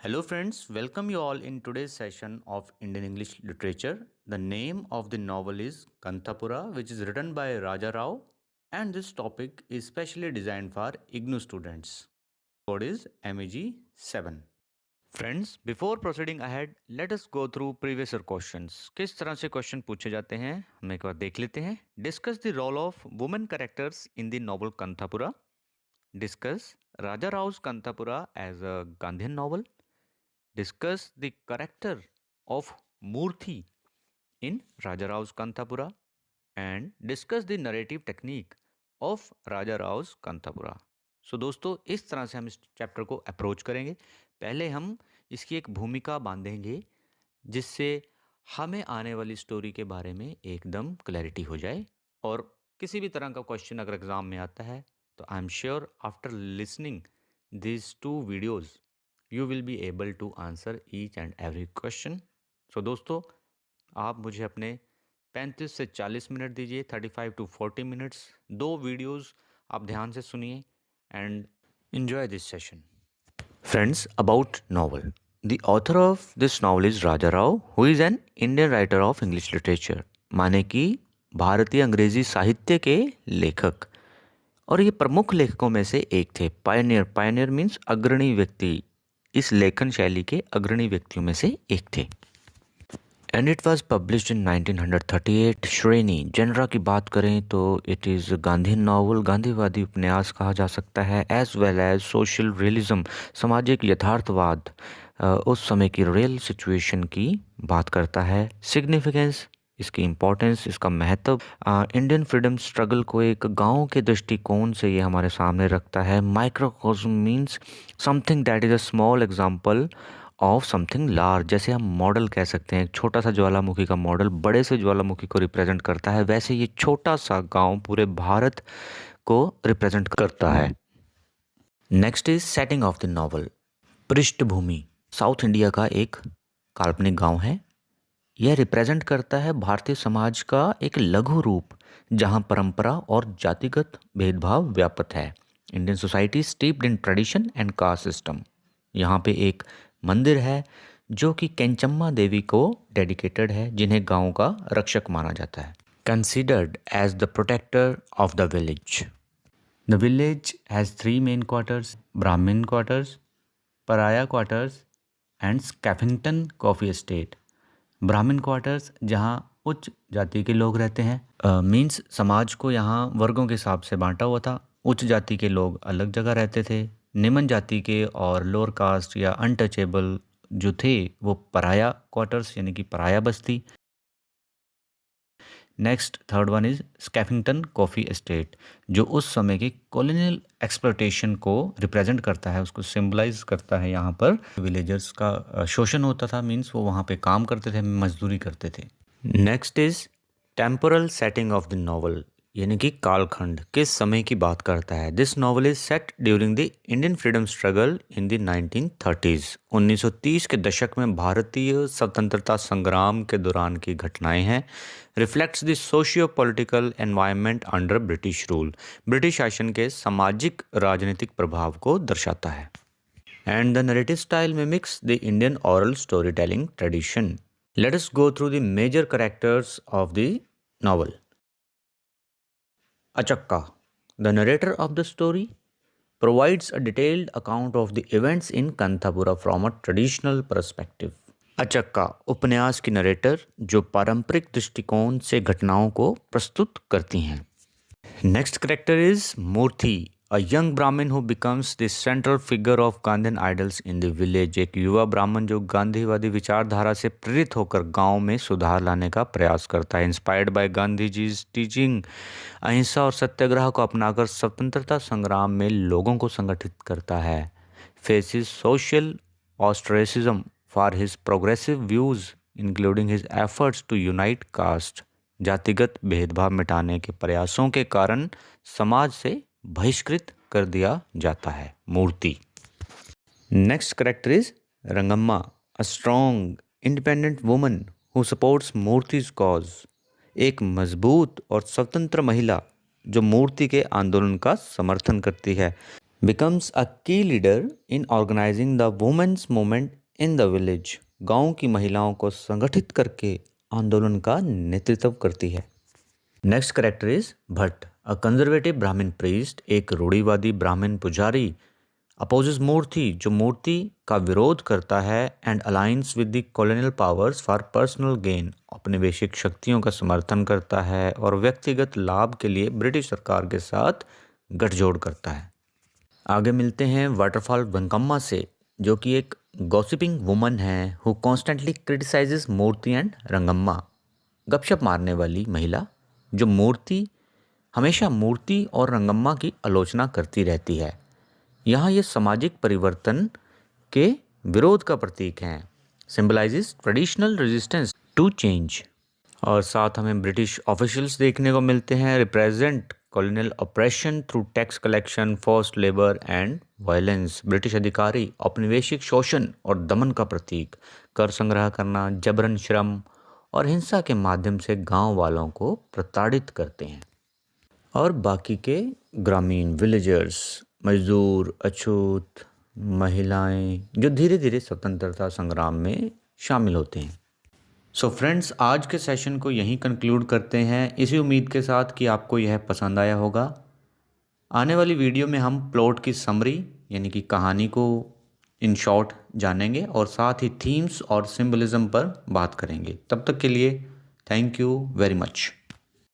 Hello, friends. Welcome you all in today's session of Indian English Literature. The name of the novel is Kanthapura, which is written by Raja Rao, and this topic is specially designed for IGNU students. Code is MEG 7. Friends, before proceeding ahead, let us go through previous year questions. किस तरह से question पूछे जाते हैं हम एक बार देख लेते हैं. Discuss the role of women characters in the novel Kanthapura. Discuss Raja Rao's Kanthapura as a Gandhian novel. Discuss the character of Murthy in Raja Rao's Kanthapura and discuss the narrative technique of Raja Rao's Kanthapura. सो दोस्तों इस तरह से हम इस chapter को approach करेंगे. पहले हम इसकी एक भूमिका बांधेंगे जिससे हमें आने वाली स्टोरी के बारे में एकदम क्लैरिटी हो जाए. और किसी भी तरह का क्वेश्चन अगर एग्जाम में आता है तो I am sure after listening these two videos you will be able to answer each and every question. So दोस्तों आप मुझे अपने 35 से 40 मिनट दीजिए, 35 to 40 मिनट्स. 2 वीडियोस आप ध्यान से सुनिए and enjoy this session. Friends, about novel. The author of this novel is Raja Rao, who is an Indian writer of English literature. माने कि भारतीय अंग्रेजी साहित्य के लेखक, और ये प्रमुख लेखकों में से एक थे. पायनियर मीन्स अग्रणी व्यक्ति. इस लेखन शैली के अग्रणी व्यक्तियों में से एक थे. And it was published in 1938. श्रेणी जनरा की बात करें तो इट इज़ गांधीन नॉवल, गांधीवादी उपन्यास कहा जा सकता है. As well as social realism, सामाजिक यथार्थवाद, उस समय की रियल सिचुएशन की बात करता है. सिग्निफिकेंस, इसकी इम्पोर्टेंस, इसका महत्व, इंडियन फ्रीडम स्ट्रगल को एक गांव के दृष्टिकोण से ये हमारे सामने रखता है. Microcosm means something that is a small example of something large. जैसे हम मॉडल कह सकते हैं, एक छोटा सा ज्वालामुखी का मॉडल बड़े से ज्वालामुखी को रिप्रेजेंट करता है, वैसे ये छोटा सा गांव पूरे भारत को रिप्रेजेंट करता है. Next is setting of the novel. पृष्ठभूमि साउथ इंडिया का एक काल्पनिक गांव है. यह रिप्रेजेंट करता है भारतीय समाज का एक लघु रूप जहां परंपरा और जातिगत भेदभाव व्याप्त है. Indian society steeped in tradition and caste system. यहाँ पे एक मंदिर है जो कि केंचम्मा देवी को डेडिकेटेड है, जिन्हें गांव का रक्षक माना जाता है. Considered as the protector of the village. The village has 3 main quarters: Brahmin quarters, Pariah quarters and Skeffington coffee estate. Brahmin quarters जहाँ उच्च जाति के लोग रहते हैं, मीन्स समाज को यहाँ वर्गों के हिसाब से बांटा हुआ था. उच्च जाति के लोग अलग जगह रहते थे. निम्न जाति के और लोअर कास्ट या अनटचेबल जो थे वो पराया क्वार्टर्स यानी कि पराया बस्ती. Next third one is Skeffington coffee estate, जो उस समय की कॉलोनियल एक्सप्लॉयटेशन को रिप्रेजेंट करता है, उसको सिंबलाइज करता है. यहाँ पर विलेजर्स का शोषण होता था, मीन्स वो वहाँ पे काम करते थे, मजदूरी करते थे. Next is temporal setting of the novel, यानी कि कालखंड, किस समय की बात करता है. This novel is set during the Indian freedom struggle in the 1930s. 1930 के दशक में भारतीय स्वतंत्रता संग्राम के दौरान की घटनाएं हैं. Reflects the socio political environment under British rule. British शासन के सामाजिक राजनीतिक प्रभाव को दर्शाता है. And the narrative style mimics the Indian oral story telling tradition. Let us go through the major characters of the novel. Achakka, the narrator of the story, provides a detailed account of the events in Kanthapura from a traditional perspective. Achakka उपन्यास की narrator जो पारंपरिक दृष्टिकोण से घटनाओं को प्रस्तुत करती हैं. Next character is Moorthy, a young Brahmin who becomes the central figure of Gandhian idols in the village. एक युवा ब्राह्मण जो गांधीवादी विचारधारा से प्रेरित होकर गांव में सुधार लाने का प्रयास करता है. इंस्पायर्ड बाय गांधी जीज टीचिंग, अहिंसा और सत्याग्रह को अपनाकर स्वतंत्रता संग्राम में लोगों को संगठित करता है. Faces social ostracism for his progressive views including his efforts to unite caste. जातिगत भेदभाव मिटाने के प्रयासों के कारण समाज से बहिष्कृत कर दिया जाता है. Moorthy. Next character is Rangamma, a strong independent woman who supports Moorthy's cause. एक मजबूत और स्वतंत्र महिला जो मूर्ति के आंदोलन का समर्थन करती है. becomes a key leader in organizing the women's movement in the village. गांव की महिलाओं को संगठित करके आंदोलन का नेतृत्व करती है। Next character is Bhatt, a conservative ब्राह्मण प्रीस्ट, एक रूढ़िवादी ब्राह्मण पुजारी। अपोजेस मूर्ति, जो मूर्ति का विरोध करता है, and alliance with the colonial powers for personal gain, औपनिवेशिक शक्तियों का समर्थन करता है और व्यक्तिगत लाभ के लिए ब्रिटिश सरकार के साथ गठजोड़ करता है। आगे मिलते हैं वाटरफॉल वेंकम्मा से, जो कि एक गॉसिपिंग वुमन है who constantly criticizes Moorthy and Rangamma, गपशप मारने वाली महिला जो हमेशा मूर्ति और रंगम्मा की आलोचना करती रहती है। यहाँ ये सामाजिक परिवर्तन के विरोध का प्रतीक हैं, symbolizes traditional resistance to change. और साथ हमें ब्रिटिश ऑफिशियल्स देखने को मिलते हैं, represent colonial oppression through tax collection, forced labour and violence. British अधिकारी औपनिवेशिक शोषण और दमन का प्रतीक, कर संग्रह करना, जबरन श्रम और हिंसा के माध्यम से गांव वालों को प्रताड़ित करते हैं। और बाकी के ग्रामीण विलेजर्स, मजदूर, अछूत, महिलाएं, जो धीरे धीरे स्वतंत्रता संग्राम में शामिल होते हैं। सो फ्रेंड्स, आज के सेशन को यहीं कंक्लूड करते हैं, इसी उम्मीद के साथ कि आपको यह पसंद आया होगा। आने वाली वीडियो में हम प्लॉट की समरी यानी कि कहानी को इन शॉर्ट जानेंगे और साथ ही थीम्स और सिंबलिज्म पर बात करेंगे। तब तक के लिए थैंक यू वेरी मच।